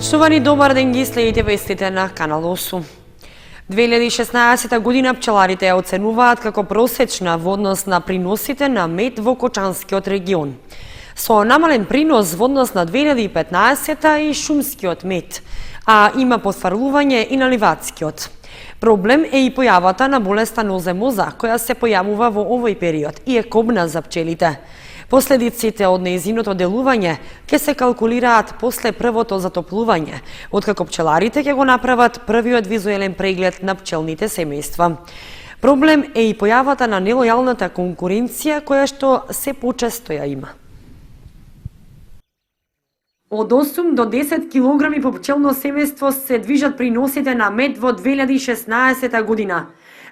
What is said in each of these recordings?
Почитувани, добар ден, ги следите вестите на Канал 8. 2016 година пчеларите ја оценуваат како просечна во однос на приносите на мед во Кочанскиот регион. Со намален принос во однос на 2015 и шумскиот мед, а има посварлување и на ливадскиот. Проблем е и појавата на болеста ноземоза, која се појавува во овој период и е кобна за пчелите. Последиците од нејзиното делување ќе се калкулираат после првото затоплување, откако пчеларите ќе го направат првиот визуелен преглед на пчелните семејства. Проблем е и појавата на нелојалната конкуренција, која што се почесто ја има. Од 8 до 10 килограми по пчелно семејство се движат приносите на мед во 2016 година.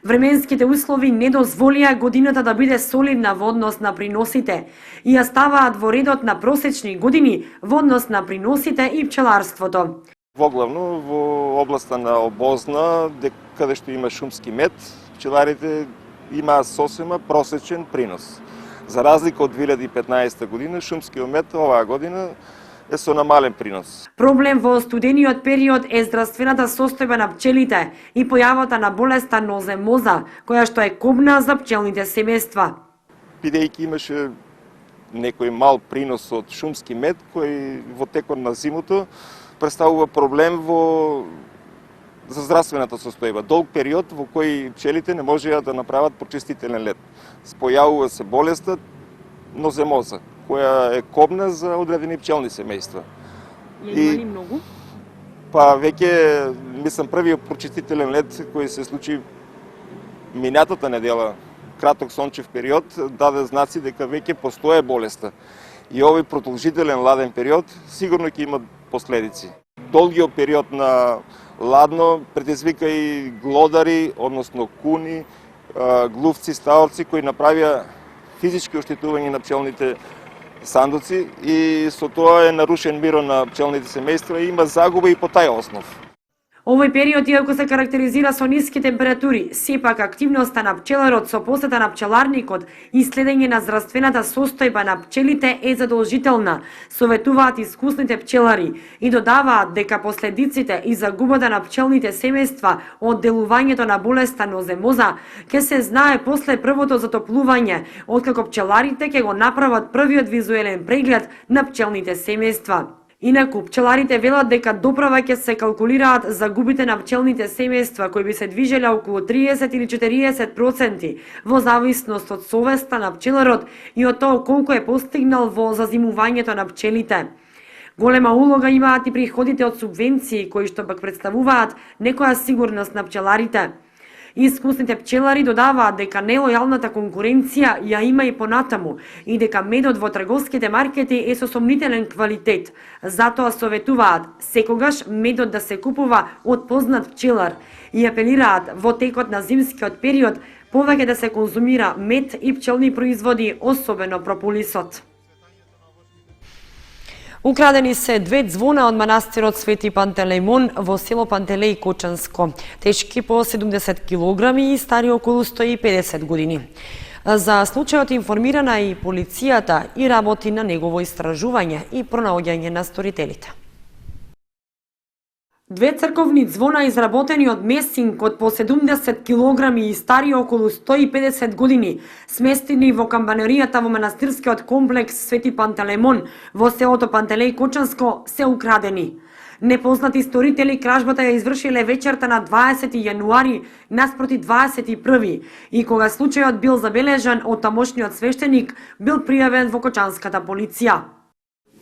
Временските услови не дозволија годината да биде солидна во однос на приносите и ја ставаат во редот на просечни години во однос на приносите и пчеларството. Воглавно во областа на Обозна, каде што има шумски мед, пчеларите имаат сосема просечен принос. За разлика од 2015 година, шумскиот мед оваа година е со намален принос. Проблем во студениот период е здравствената состојба на пчелите и појавата на болеста ноземоза, која што е кобна за пчелните семејства. Бидејќи имаше некој мал принос од шумски мед, кој во текот на зимото представува проблем за здравствената состојба. Долг период во кој пчелите не можеа да направат почистителен лет. Појавува се болеста ноземоза, која е кобна за одредени пчелни семејства. Има ли многу? Па веќе, мислам, првиот прочистителен лет кој се случи минатата недела, краток сончев период, даде знаци дека веќе постоje болеста. И овој продолжителен ладен период сигурно ќе има последици. Долгиот период на ладно предизвика и глодари, односно куни, глувци, ставовци кои направија физички оштетување на пчелните сандуци и со тоа е нарушен мирот на пчелните семејства и има загуба и по тај основ. Овој период, иако се карактеризира со ниски температури, сепак активноста на пчеларот со посета на пчеларникот и следење на здравствената состојба на пчелите е задолжителна, советуваат искусните пчелари и додаваат дека последиците и загубата на пчелните семејства од делувањето на болеста ноземоза ќе се знае после првото затоплување, откако пчеларите ќе го направат првиот визуелен преглед на пчелните семејства. Инаку, пчеларите велат дека доправа ќе се калкулираат загубите на пчелните семејства, кои би се движеле околу 30 или 40% во зависност од совеста на пчеларот и од тоа колку е постигнал во зазимувањето на пчелите. Голема улога имаат и приходите од субвенции, кои што пак представуваат некоја сигурност на пчеларите. Искусните пчелари додаваат дека нелојалната конкуренција ја има и понатаму и дека медот во трговските маркети е со сомнителен квалитет. Затоа советуваат секогаш медот да се купува од познат пчелар и апелираат во текот на зимскиот период повеќе да се конзумира мед и пчелни производи, особено прополисот. Украдени се 2 ѕвона од манастирот Свети Пантелеимон во село Пантелеј, Кочанско, тешки по 70 килограми и стари околу 150 години. За случајот информирана и полицијата и работи на негово истражување и пронаоѓање на сторителите. 2 црковни ѕвона изработени од месинк од по 70 килограми и стари околу 150 години, сместени во камбанеријата во манастирскиот комплекс Свети Пантелеимон во селото Пантелеј, Кочанско, се украдени. Непознати сторители кражбата ја извршиле вечерта на 20 јануари наспроти 21 и кога случајот бил забележан од тамошниот свештеник, бил пријавен во Кочанската полиција.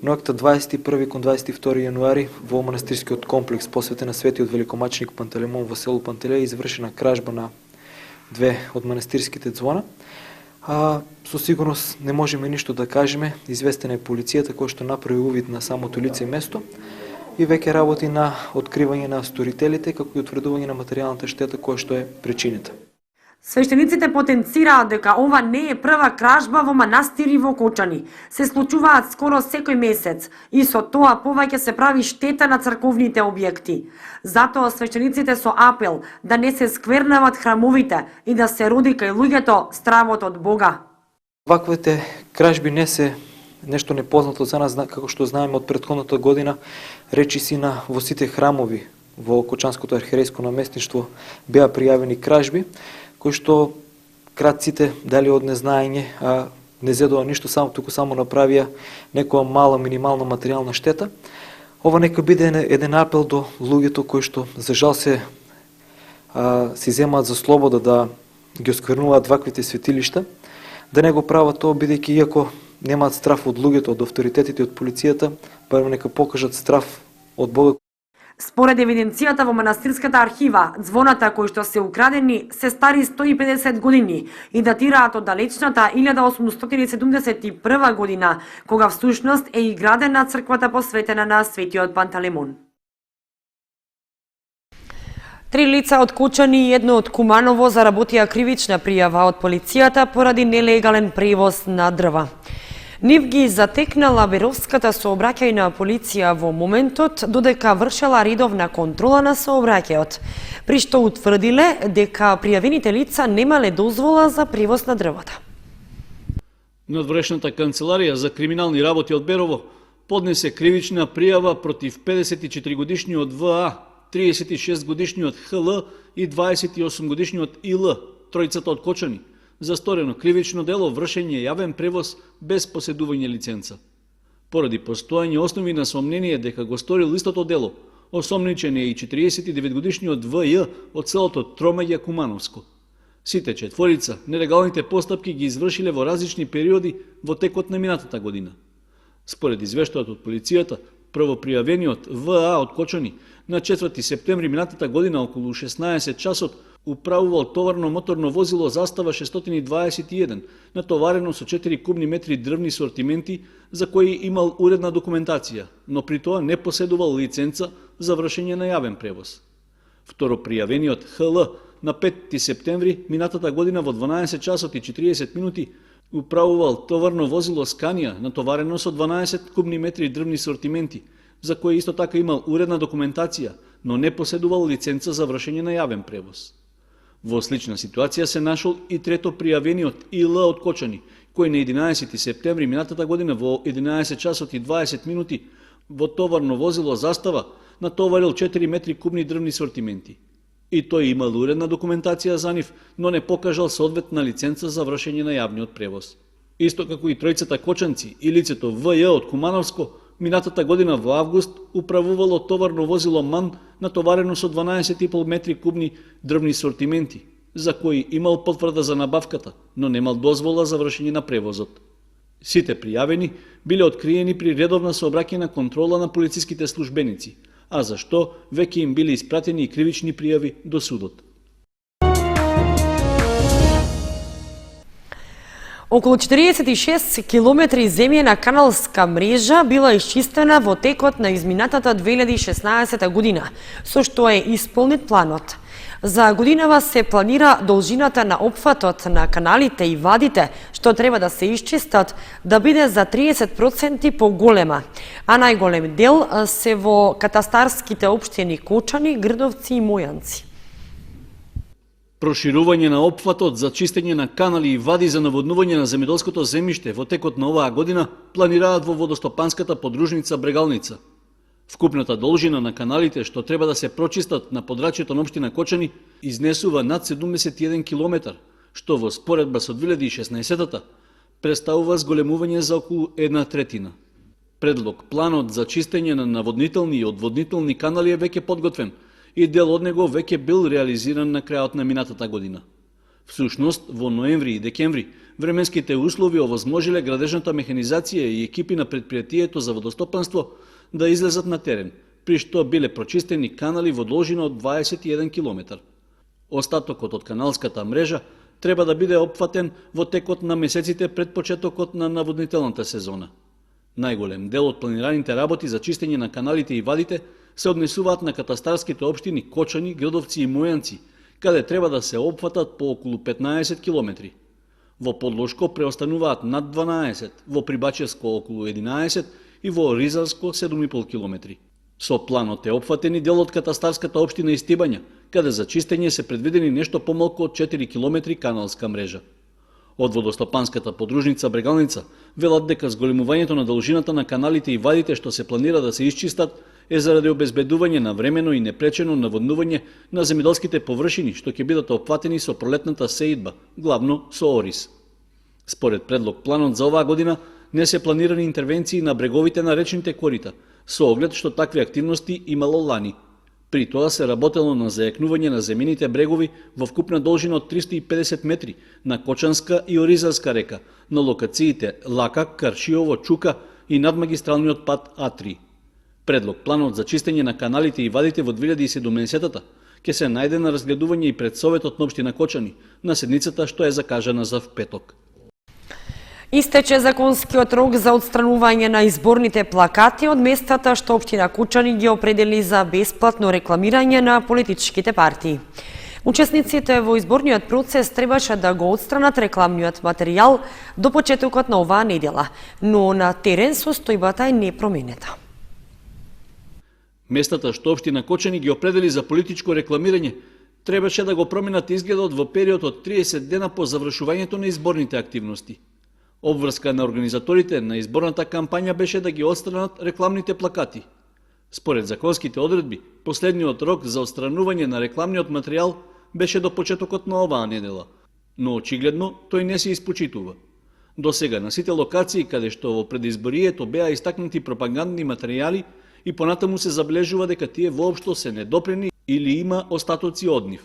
Ноќта 21 кон 22 јануари во манастирскиот комплекс посветен на Светиот великомаченик Пантелеимон во село Пантелеј извршена кражба на 2 од манастирските ѕвона. Со сигурност не можеме ништо да кажеме. Известена е полицијата која што направи увид на самото лице и место и веќе работи на откривање на сторителите како и утврдување на материјалната штета која што е причината. Свештениците потенцираат дека ова не е прва кражба во манастири во Кочани. Се случуваат скоро секој месец и со тоа повеќе се прави штета на црковните објекти. Затоа свештениците со апел да не се сквернават храмовите и да се роди кај луѓето стравот од Бога. Ваквите кражби не се нешто непознато за нас, како што знаеме од претходната година, речиси на во сите храмови во Кочанското архиерејско наместништво беа пријавени кражби, кои што крадците дали од незнаење, не зедоа ништо, туку само направија некоја мала минимална материјална штета. Ова нека биде еден апел до луѓето кои што за жал си земаат за слобода да ги осквернуваат ваквите светилишта, да не го прават тоа, бидејќи иако немаат страф од луѓето, од авторитетите, од полицијата, барем нека покажат страф од Бога. Според евиденцијата во манастирската архива, ѕвоната кои што се украдени се стари 150 години и датираат од далечната 1871 година, кога всушност е и градена црквата посветена на Светиот Пантелеймон. 3 лица од Кочани и едно од Куманово заработија кривична пријава од полицијата поради нелегален превоз на дрва. Нив ги затекнала Беровската сообраќајна полиција во моментот додека вршела редовна контрола на сообраќајот, при што утврдиле дека пријавените лица немале дозвола за превоз на дрвата. Надворешната канцеларија за криминални работи од Берово поднесе кривична пријава против 54-годишниот ВА, 36-годишниот ХЛ и 28-годишниот ИЛ, тројцата од Кочани, за сторено кривично дело вршење јавен превоз без поседување лиценца. Поради постојање основи на сомнение дека го сторил истото дело, осомничен е и 49-годишниот ВЈ од селото Тромаѓа Кумановско. Сите четворица нелегалните постапки ги извршиле во различни периоди во текот на минатата година. Според извештајот од полицијата, првопријавениот ВА од Кочани на 4 септември минатата година околу 16 часот управувал товарно моторно возило Застава 621, натоварено со 4 кубни метри дрвни сортименти, за кои имал уредна документација, но при тоа не поседувал лиценца за вршење на јавен превоз. Второпријавениот ХЛ на 5 септември минатата година во 12 часот и 40 минути управувал товарно возило Сканија, натоварено со 12 кубни метри дрвни сортименти, за кои исто така имал уредна документација, но не поседувал лиценца за вршење на јавен превоз. Во слична ситуација се нашол и трето пријавениот ИЛ од Кочани, кој на 11 септември минатата година во 11 часот и 20 минути во товарно возило Застава натоварил 4 метри кубни дрвни сортименти. И тој имал уредна документација за нив, но не покажал соодветна лиценца за вршење на јавниот превоз. Исто како и тројцата кочанци и лицето ВЈ од Кумановско, минатата година во август управувало товарно возило МАН натоварено со 12,5 метри кубни дрвни сортименти, за кои имал потврда за набавката, но немал дозвола за вршење на превозот. Сите пријавени биле откриени при редовна сообраќајна контрола на полициските службеници, а за што веќе им били испратени и кривични пријави до судот. Околу 46 километри земјена каналска мрежа била исчистена во текот на изминатата 2016 година, со што е исполнет планот. За годинава се планира должината на опфатот на каналите и вадите, што треба да се исчистат, да биде за 30% поголема, а најголем дел се во катастарските општини Кочани, Грдовци и Мојанци. Проширување на опфатот за чистење на канали и вади за наводнување на земјоделското земјиште во текот на оваа година планираат во водостопанската подружница Брегалница. Вкупната должина на каналите што треба да се прочистат на подрачјето на општина Кочани изнесува над 71 километар, што во споредба со 2016-та представува зголемување за околу 1/3. Предлог планот за чистење на наводнителни и одводнителни канали е веќе подготвен и дел од него веќе бил реализиран на крајот на минатата година. Всушност, во ноември и декември, временските услови овозможиле градежната механизација и екипи на предпријатието за водостопанство да излезат на терен, при што биле прочистени канали во должина од 21 км. Остатокот од каналската мрежа треба да биде опфатен во текот на месеците пред почетокот на наводнителната сезона. Најголем дел од планираните работи за чистење на каналите и вадите се однесуваат на катастарските општини Кочани, Грдовци и Мојанци, каде треба да се опфатат по околу 15 километри. Во Подлошко преостануваат над 12, во Прибачевско околу 11 и во Ризарско 7,5 километри. Со планот е опфатени дел од катастарската општина Истибања, каде за чистење се предвидени нешто помалку од 4 километри каналска мрежа. Од водостопанската подружница Брегалница велат дека зголемувањето на должината на каналите и вадите што се планира да се исчистат е заради обезбедување на времено и непречено наводнување на земјоделските површини што ќе бидат опфатени со пролетната сеидба, главно со орис. Според предлог планот за оваа година не се планирани интервенции на бреговите на речните корита, со оглед што такви активности имало лани. При тоа се работело на зајакнување на земените брегови во вкупна должина од 350 метри на Кочанска и Оризарска река, на локациите Лака, Каршиово, Чука и надмагистралниот пат А3. Предлог планот за чистење на каналите и вадите во 2017-та ќе се најде на разгледување и пред Советот на општина Кочани на седницата што е закажана за петок. Истече законскиот рок за отстранување на изборните плакати од местата што општина Кочани ги определи за бесплатно рекламирање на политичките партии. Учесниците во изборниот процес требаше да го отстранат рекламниот материјал до почетокот на оваа недела, но на терен состојбата е непроменета. Местата што општина Кочани ги определи за политичко рекламирање требаше да го променат изгледот во период од 30 дена по завршувањето на изборните активности. Обврска на организаторите на изборната кампања беше да ги отстранат рекламните плакати. Според законските одредби, последниот рок за отстранување на рекламниот материјал беше до почетокот на оваа недела, но очигледно тој не се испочитува. До сега на сите локации каде што во предизборието беа истакнати пропагандни материјали и понатаму се забележува дека тие воопшто се недопрени или има остатоци од нив.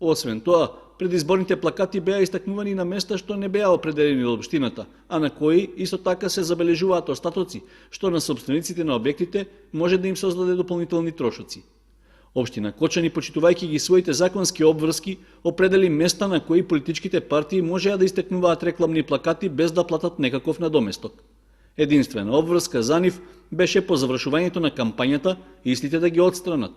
Освен тоа, предизборните плакати беа истакнувани на места што не беа определени од општината, а на кои исто така се забележуваат остатоци, што на собствениците на објектите може да им создаде дополнителни трошоци. Општина Кочани, почитувајќи ги своите законски обврски, определи места на кои политичките партии можеа да истекнуваат рекламни плакати без да платат некаков надоместок. Единствена обврска за нив беше по завршувањето на кампањата истите да ги отстранат.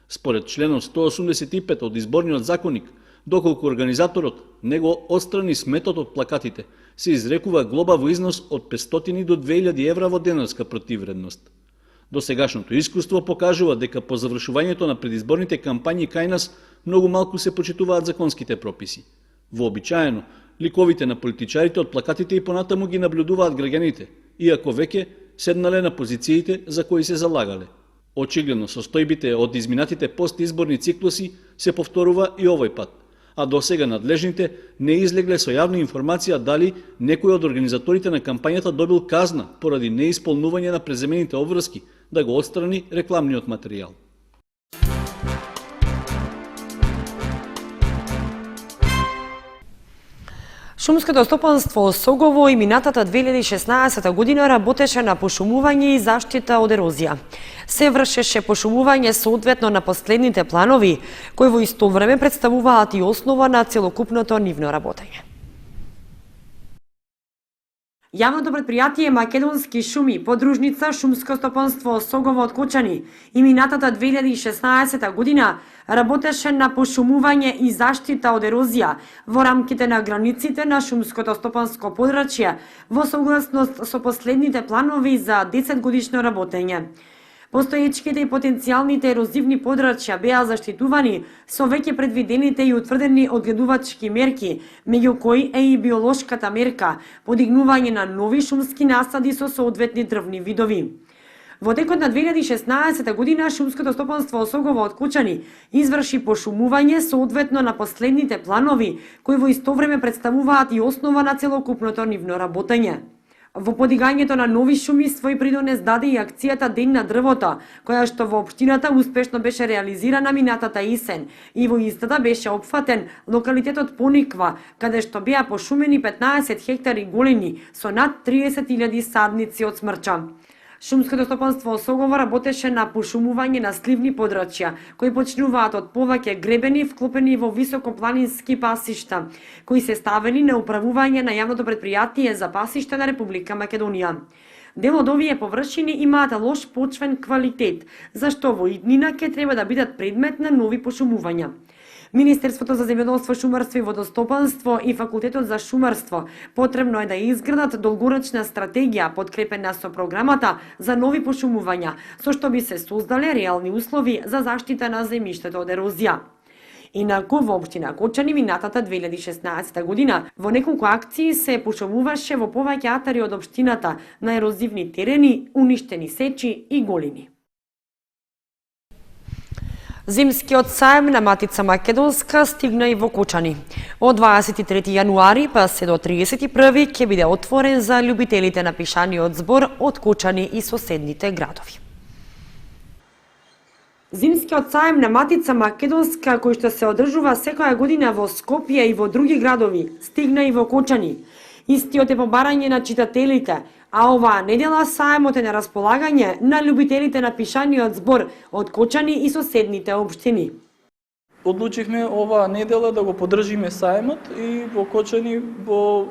Според членот 185 од изборниот законник, доколку организаторот не го отстрани сметот од плакатите, се изрекува глоба во износ од 500 до 2000 евра во денарска противвредност. Досегашното искуство покажува дека по завршувањето на предизборните кампањи кај нас многу малку се почитуваат законските прописи. Вообичаено, ликовите на политичарите од плакатите и понатаму ги наблюдуваат граѓаните, иако веќе седнале на позициите за кои се залагале. Очигледно состојбите од изминатите постизборни циклуси се повторува и овој пат, а досега надлежните не излегле со јавна информација дали некој од организаторите на кампањата добил казна поради неисполнување на преземените обврски да го отстрани рекламниот материјал. Шумското стопанство Согово и минатата 2016 година работеше на пошумување и заштита од ерозија. Се вршеше пошумување соодветно на последните планови, кои во исто време представуваат и основа на целокупното нивно работење. Јавното предпријатие Македонски шуми, подружница Шумско стопанство Согово од Кочани, и минатата 2016 година работеше на пошумување и заштита од ерозија во рамките на границите на шумското стопанско подрачје во согласност со последните планови за 10 годишно работење. Постоечките и потенцијалните ерозивни подрачја беа заштитувани со веќе предвидените и утврдени одгледувачки мерки, меѓу кои е и биолошката мерка, подигнување на нови шумски насади со соодветни дрвни видови. Во текот на 2016 година Шумското стопанство Согово од Кочани изврши пошумување соодветно на последните планови, кои во исто време представуваат и основа на целокупното нивно работење. Во подигањето на нови шуми свој придонес даде и акцијата Ден на дрвото, која што во општината успешно беше реализирана минатата есен и во истата беше опфатен локалитетот Пониква, каде што беа пошумени 15 хектари голени со над 30.000 садници од смрча. Шумското стопанство Согово работеше на пошумување на сливни подрачја, кои почнуваат од повеќе гребени вклопени во високопланински пасишта, кои се ставени на управување на јавното предпријатие за пасишта на Република Македонија. Дел од овие површини имаат лош почвен квалитет, зашто во иднина ќе треба да бидат предмет на нови пошумувања. Министерството за земјоделство, шумарство и водостопанство и Факултетот за шумарство потребно е да изградат долгорочна стратегија подкрепена со програмата за нови пошумувања, со што би се создале реални услови за заштита на земјиштето од ерозија. Инаку во општина Кочани минатата 2016 година во неколку акции се пошумуваше во повеќе атари од општината на ерозивни терени, уништени сечи и голини. Зимскиот саем на Матица Македонска стигна и во Кочани. Од 23 јануари па се до 31 ќе биде отворен за љубителите на пишаниот збор од Кочани и соседните градови. Зимскиот саем на Матица Македонска, кој што се одржува секоја година во Скопје и во други градови, стигна и во Кочани. Истиот е по барање на читателите, а оваа недела саемот е на располагање на љубителите на пишаниот збор од Кочани и соседните општини. Одлучивме оваа недела да го поддржиме саемот и во Кочани во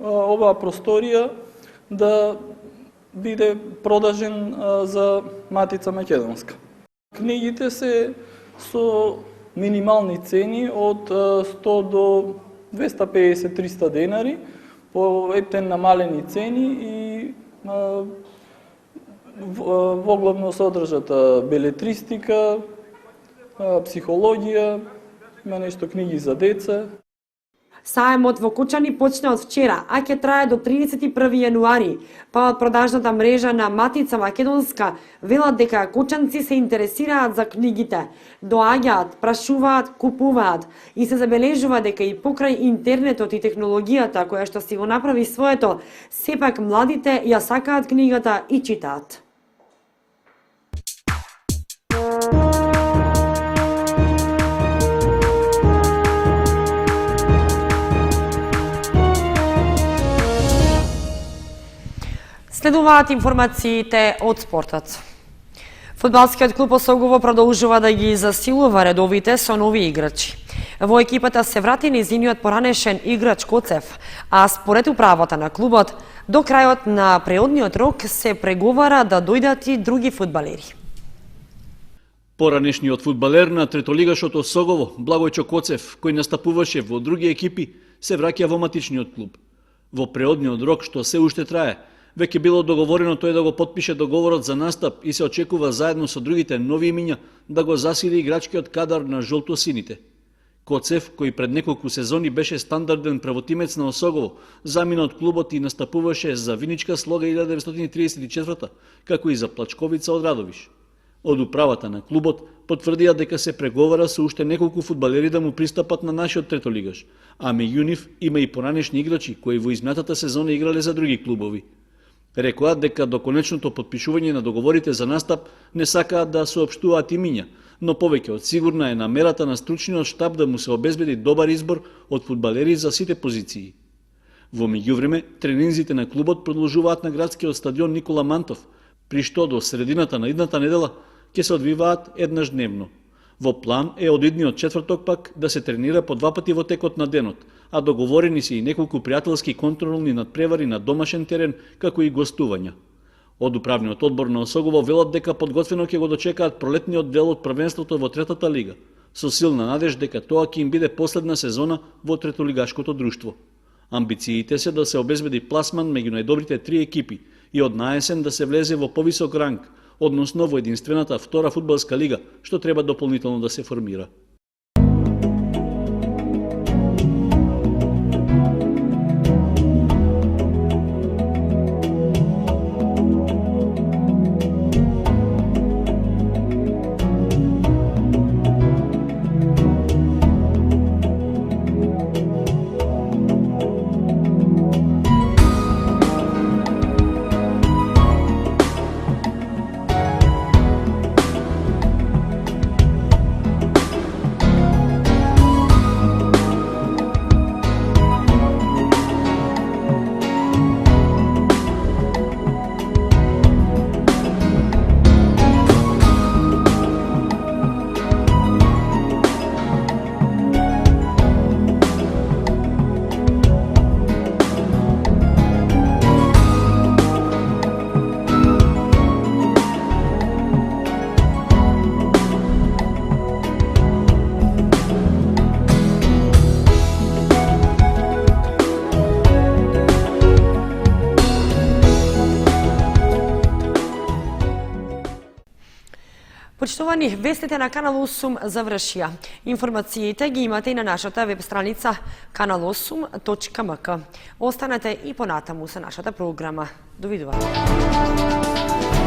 оваа просторија да биде продажен за Матица Македонска. Книгите се со минимални цени од 100 до 250-300 денари, по ептен намалени цени и воглавно содржат белетристика, психологија, има нешто книги за деца. Саемот во Кочани почна од вчера, а ќе трае до 31 јануари. Па од продажната мрежа на Матица Македонска велат дека кочанци се интересираат за книгите, доаѓаат, прашуваат, купуваат и се забележува дека и покрај интернетот и технологијата која што си го направи своето, сепак младите ја сакаат книгата и читаат. Следуваат информациите од спортот. Фудбалскиот клуб Осогово продолжува да ги засилува редовите со нови играчи. Во екипата се врати нејзиниот поранешен играч Коцев, а според управата на клубот, до крајот на преодниот рок се преговара да дојдат и други фудбалери. Поранешниот фудбалер на третолигашот Осогово, Благојчо Коцев, кој настапуваше во други екипи, се враќа во матичниот клуб. Во преодниот рок што се уште трае, веќе било договорено тој да го потпише договорот за настап и се очекува заедно со другите нови имиња да го засили играчкиот кадар на жолтосините. Коцев, кој пред неколку сезони беше стандарден правотимец на Осогово, замина од клубот и настапуваше за Виничка Слога 1934, како и за Плачковица од Радовиш. Од управата на клубот потврдија дека се преговара со уште неколку фудбалери да му пристапат на нашиот третолигаш, а меѓу нив има и поранешни играчи кои во изминатата сезона играле за други клубови. Рекоа дека до конечното потпишување на договорите за настап не сакаат да соопштуваат имиња, но повеќе од сигурна е намерата на стручниот штаб да му се обезбеди добар избор од фудбалери за сите позиции. Во меѓувреме, тренинзите на клубот продолжуваат на градскиот стадион Никола Мантов, при што до средината на идната недела ќе се одвиваат еднаш дневно. Во план е од идниот четврток пак да се тренира по 2 пати во текот на денот, а договорени се и неколку пријателски контролни надпревари на домашен терен, како и гостувања. Од управниот одбор на Осогово велат дека подготвено ќе го дочекаат пролетниот дел од првенството во третата лига, со силна надеж дека тоа ќе им биде последна сезона во третолигашкото друштво. Амбициите се да се обезбеди пласман меѓу најдобрите 3 екипи и од наесен да се влезе во повисок ранг, односно во единствената втора фудбалска лига, што треба дополнително да се формира. Поштовани, вестите на Канал 8 завршија. Информациите ги имате и на нашата веб страница kanal8.mk. Останете и понатаму со нашата програма. Довидување.